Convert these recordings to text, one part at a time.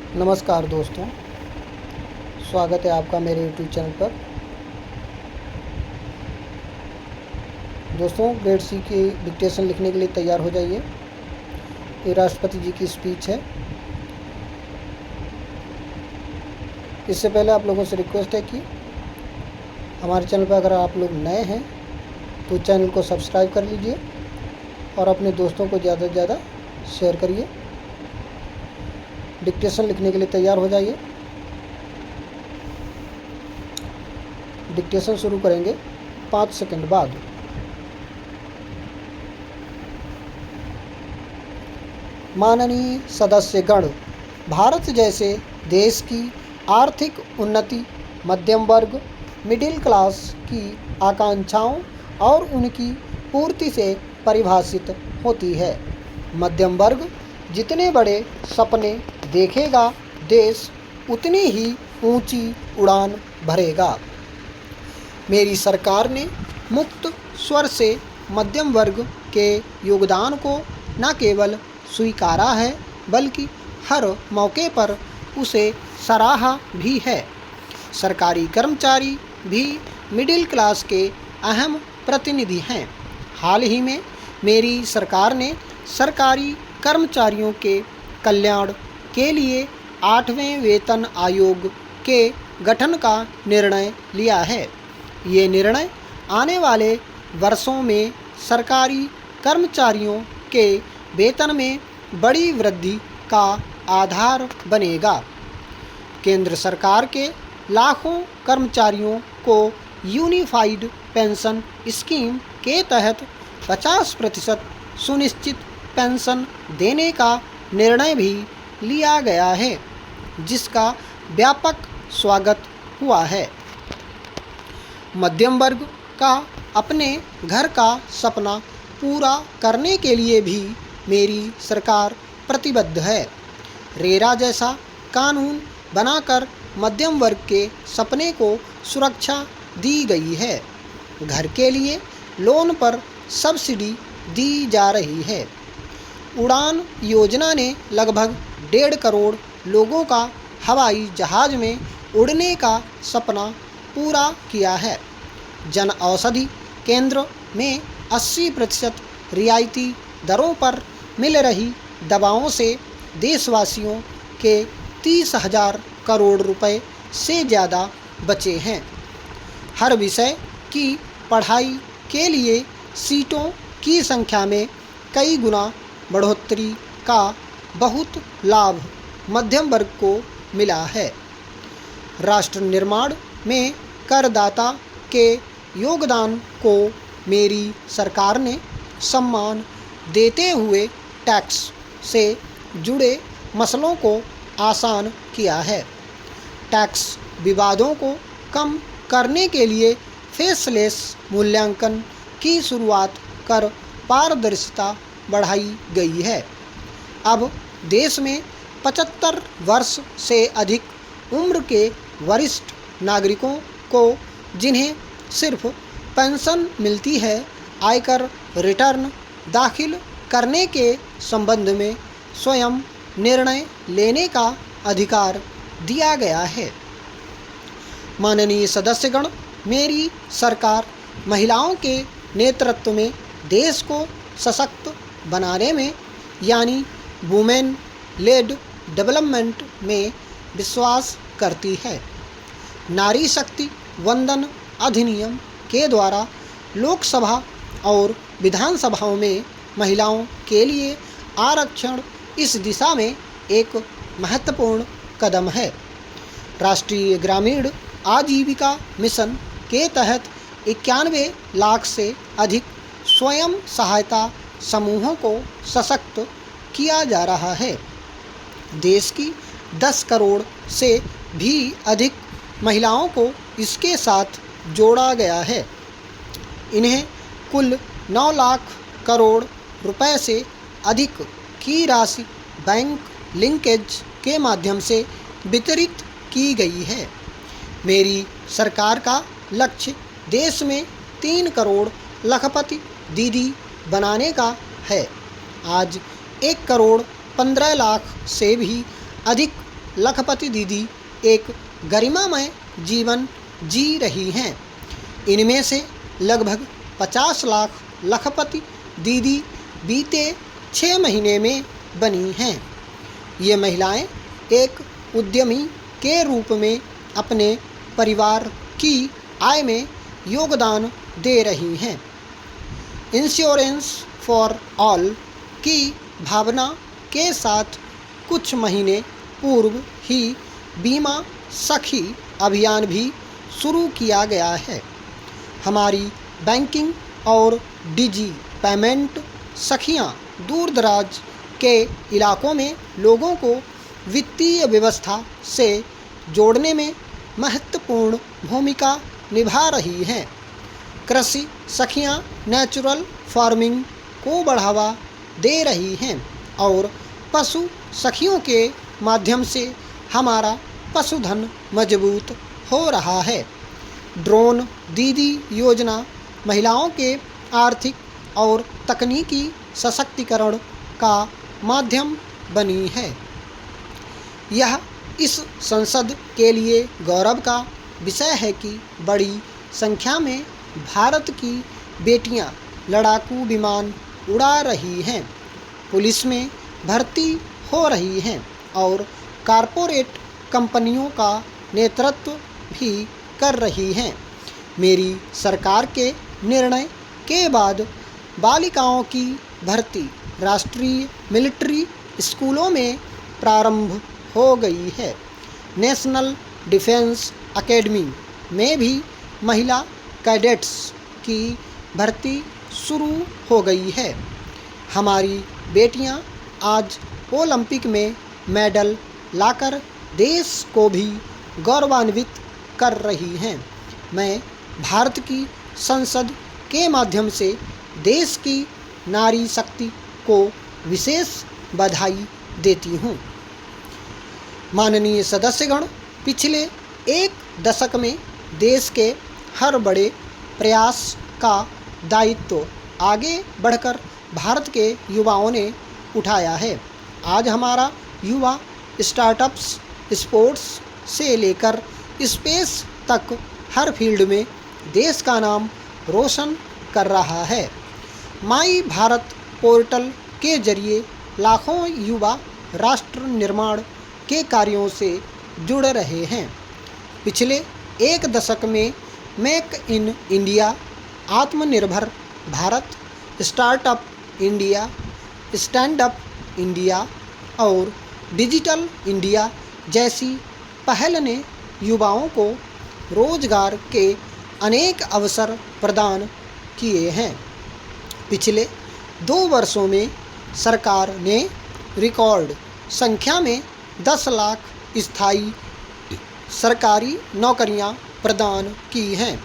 नमस्कार दोस्तों, स्वागत है आपका मेरे यूट्यूब चैनल पर। दोस्तों, ग्रेड सी की डिक्टेशन लिखने के लिए तैयार हो जाइए। ये राष्ट्रपति जी की स्पीच है। इससे पहले आप लोगों से रिक्वेस्ट है कि हमारे चैनल पर अगर आप लोग नए हैं तो चैनल को सब्सक्राइब कर लीजिए और अपने दोस्तों को ज़्यादा से ज़्यादा शेयर करिए। डिक्टेशन लिखने के लिए तैयार हो जाइए। डिक्टेशन शुरू करेंगे 5 सेकंड बाद। माननीय सदस्यगण, भारत जैसे देश की आर्थिक उन्नति मध्यम वर्ग मिडिल क्लास की आकांक्षाओं और उनकी पूर्ति से परिभाषित होती है। मध्यम वर्ग जितने बड़े सपने देखेगा, देश उतनी ही ऊंची उड़ान भरेगा। मेरी सरकार ने मुक्त स्वर से मध्यम वर्ग के योगदान को न केवल स्वीकारा है बल्कि हर मौके पर उसे सराहा भी है। सरकारी कर्मचारी भी मिडिल क्लास के अहम प्रतिनिधि हैं। हाल ही में मेरी सरकार ने सरकारी कर्मचारियों के कल्याण के लिए 8वें वेतन आयोग के गठन का निर्णय लिया है। ये निर्णय आने वाले वर्षों में सरकारी कर्मचारियों के वेतन में बड़ी वृद्धि का आधार बनेगा। केंद्र सरकार के लाखों कर्मचारियों को यूनिफाइड पेंशन स्कीम के तहत 50% सुनिश्चित पेंशन देने का निर्णय भी लिया गया है, जिसका व्यापक स्वागत हुआ है। मध्यम वर्ग का अपने घर का सपना पूरा करने के लिए भी मेरी सरकार प्रतिबद्ध है। रेरा जैसा कानून बनाकर मध्यम वर्ग के सपने को सुरक्षा दी गई है। घर के लिए लोन पर सब्सिडी दी जा रही है। उड़ान योजना ने लगभग 1.5 करोड़ लोगों का हवाई जहाज में उड़ने का सपना पूरा किया है। जन औषधि केंद्र में 80% रियायती दरों पर मिल रही दवाओं से देशवासियों के 30,000 करोड़ रुपए से ज़्यादा बचे हैं। हर विषय की पढ़ाई के लिए सीटों की संख्या में कई गुना बढ़ोतरी का बहुत लाभ मध्यम वर्ग को मिला है। राष्ट्र निर्माण में करदाता के योगदान को मेरी सरकार ने सम्मान देते हुए टैक्स से जुड़े मसलों को आसान किया है। टैक्स विवादों को कम करने के लिए फेसलेस मूल्यांकन की शुरुआत कर पारदर्शिता बढ़ाई गई है। अब देश में 75 वर्ष से अधिक उम्र के वरिष्ठ नागरिकों को जिन्हें सिर्फ पेंशन मिलती है, आयकर रिटर्न दाखिल करने के संबंध में स्वयं निर्णय लेने का अधिकार दिया गया है। माननीय सदस्यगण, मेरी सरकार महिलाओं के नेतृत्व में देश को सशक्त बनाने में यानी वुमेन लेड डेवलपमेंट में विश्वास करती है। नारी शक्ति वंदन अधिनियम के द्वारा लोकसभा और विधानसभाओं में महिलाओं के लिए आरक्षण इस दिशा में एक महत्वपूर्ण कदम है। राष्ट्रीय ग्रामीण आजीविका मिशन के तहत 91 लाख से अधिक स्वयं सहायता समूहों को सशक्त किया जा रहा है। देश की 10 करोड़ से भी अधिक महिलाओं को इसके साथ जोड़ा गया है। इन्हें कुल 9 लाख करोड़ रुपए से अधिक की राशि बैंक लिंकेज के माध्यम से वितरित की गई है। मेरी सरकार का लक्ष्य देश में 3 करोड़ लखपति दीदी बनाने का है। आज 1 करोड़ 15 लाख से भी अधिक लखपति दीदी एक गरिमामय जीवन जी रही हैं। इनमें से लगभग 50 लाख लखपति दीदी बीते 6 महीने में बनी हैं। ये महिलाएं एक उद्यमी के रूप में अपने परिवार की आय में योगदान दे रही हैं। इंश्योरेंस फॉर ऑल की भावना के साथ कुछ महीने पूर्व ही बीमा सखी अभियान भी शुरू किया गया है। हमारी बैंकिंग और डिजी पेमेंट सखियां दूर दराज के इलाकों में लोगों को वित्तीय व्यवस्था से जोड़ने में महत्वपूर्ण भूमिका निभा रही हैं। कृषि सखियां नेचुरल फार्मिंग को बढ़ावा दे रही हैं और पशु सखियों के माध्यम से हमारा पशुधन मजबूत हो रहा है। ड्रोन दीदी योजना महिलाओं के आर्थिक और तकनीकी सशक्तिकरण का माध्यम बनी है। यह इस संसद के लिए गौरव का विषय है कि बड़ी संख्या में भारत की बेटियां लड़ाकू विमान उड़ा रही हैं, पुलिस में भर्ती हो रही हैं और कॉरपोरेट कंपनियों का नेतृत्व भी कर रही हैं। मेरी सरकार के निर्णय के बाद बालिकाओं की भर्ती राष्ट्रीय मिलिट्री स्कूलों में प्रारंभ हो गई है। नेशनल डिफेंस एकेडमी में भी महिला कैडेट्स की भर्ती शुरू हो गई है। हमारी बेटियां आज ओलंपिक में मेडल लाकर देश को भी गौरवान्वित कर रही हैं। मैं भारत की संसद के माध्यम से देश की नारी शक्ति को विशेष बधाई देती हूँ। माननीय सदस्यगण, पिछले एक दशक में देश के हर बड़े प्रयास का दायित्व आगे बढ़कर भारत के युवाओं ने उठाया है। आज हमारा युवा स्टार्टअप्स, स्पोर्ट्स से लेकर स्पेस तक हर फील्ड में देश का नाम रोशन कर रहा है। माई भारत पोर्टल के जरिए लाखों युवा राष्ट्र निर्माण के कार्यों से जुड़ रहे हैं। पिछले एक दशक में मेक इन इंडिया, आत्मनिर्भर Bharat, startup India, stand up India और डिजिटल इंडिया जैसी पहल ने युवाओं को रोजगार के अनेक अवसर प्रदान किए हैं। पिछले 2 वर्षों में सरकार ने रिकॉर्ड संख्या में 10 लाख स्थायी सरकारी नौकरियां प्रदान की हैं।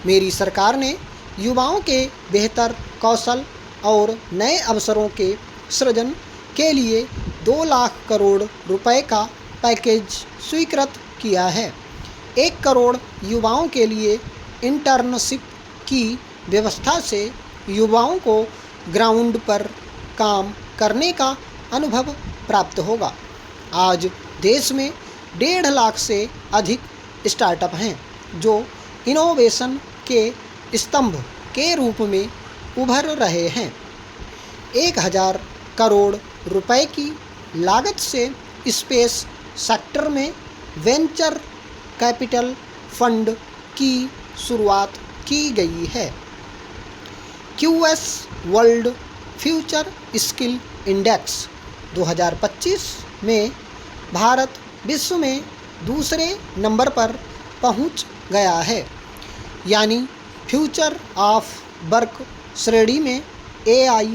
मेरी सरकार ने युवाओं के बेहतर कौशल और नए अवसरों के सृजन के लिए 2 लाख करोड़ रुपए का पैकेज स्वीकृत किया है। 1 करोड़ युवाओं के लिए इंटर्नशिप की व्यवस्था से युवाओं को ग्राउंड पर काम करने का अनुभव प्राप्त होगा। आज देश में 1.5 लाख से अधिक स्टार्टअप हैं जो इनोवेशन के स्तंभ के रूप में उभर रहे हैं। 1000 करोड़ रुपए की लागत से स्पेस सेक्टर में वेंचर कैपिटल फंड की शुरुआत की गई है। QS world future skill index 2025 में भारत विश्व में दूसरे नंबर पर पहुंच गया है। यानी फ्यूचर ऑफ वर्क श्रेणी में AI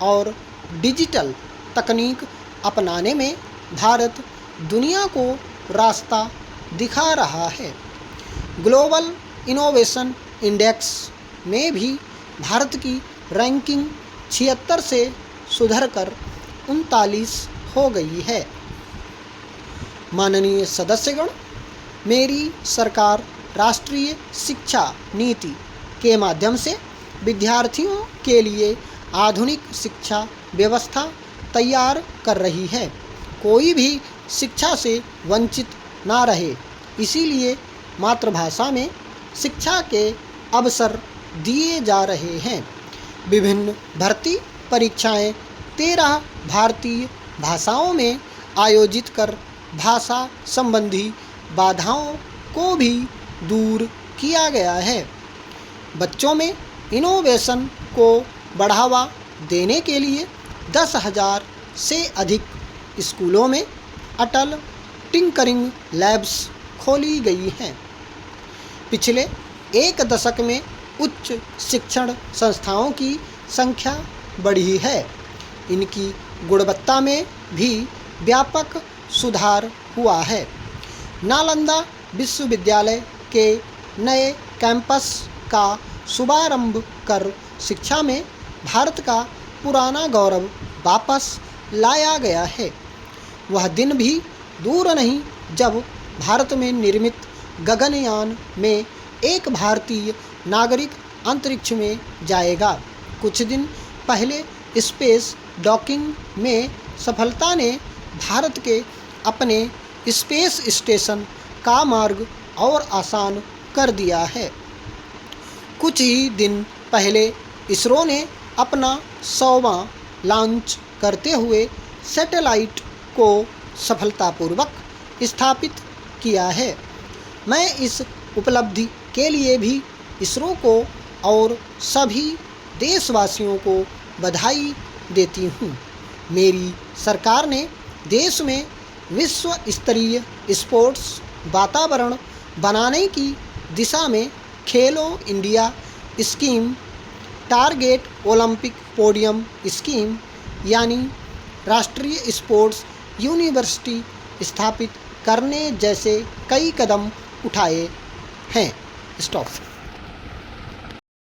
और डिजिटल तकनीक अपनाने में भारत दुनिया को रास्ता दिखा रहा है। ग्लोबल इनोवेशन इंडेक्स में भी भारत की रैंकिंग 76 से सुधरकर 39 हो गई है। माननीय सदस्यगण, मेरी सरकार राष्ट्रीय शिक्षा नीति के माध्यम से विद्यार्थियों के लिए आधुनिक शिक्षा व्यवस्था तैयार कर रही है। कोई भी शिक्षा से वंचित ना रहे, इसीलिए मातृभाषा में शिक्षा के अवसर दिए जा रहे हैं। विभिन्न भर्ती परीक्षाएं 13 भारतीय भाषाओं में आयोजित कर भाषा संबंधी बाधाओं को भी दूर किया गया है। बच्चों में इनोवेशन को बढ़ावा देने के लिए 10,000 से अधिक स्कूलों में अटल टिंकरिंग लैब्स खोली गई हैं। पिछले एक दशक में उच्च शिक्षण संस्थाओं की संख्या बढ़ी है। इनकी गुणवत्ता में भी व्यापक सुधार हुआ है। नालंदा विश्वविद्यालय के नए कैंपस का शुभारंभ कर शिक्षा में भारत का पुराना गौरव वापस लाया गया है। वह दिन भी दूर नहीं जब भारत में निर्मित गगनयान में एक भारतीय नागरिक अंतरिक्ष में जाएगा। कुछ दिन पहले स्पेस डॉकिंग में सफलता ने भारत के अपने स्पेस स्टेशन का मार्ग और आसान कर दिया है। कुछ ही दिन पहले इसरो ने अपना 100वां लॉन्च करते हुए सैटेलाइट को सफलतापूर्वक स्थापित किया है। मैं इस उपलब्धि के लिए भी इसरो को और सभी देशवासियों को बधाई देती हूँ। मेरी सरकार ने देश में विश्व स्तरीय स्पोर्ट्स वातावरण बनाने की दिशा में खेलो India scheme, target Olympic podium scheme यानी राष्ट्रीय स्पोर्ट्स यूनिवर्सिटी स्थापित करने जैसे कई कदम उठाए हैं। स्टॉप।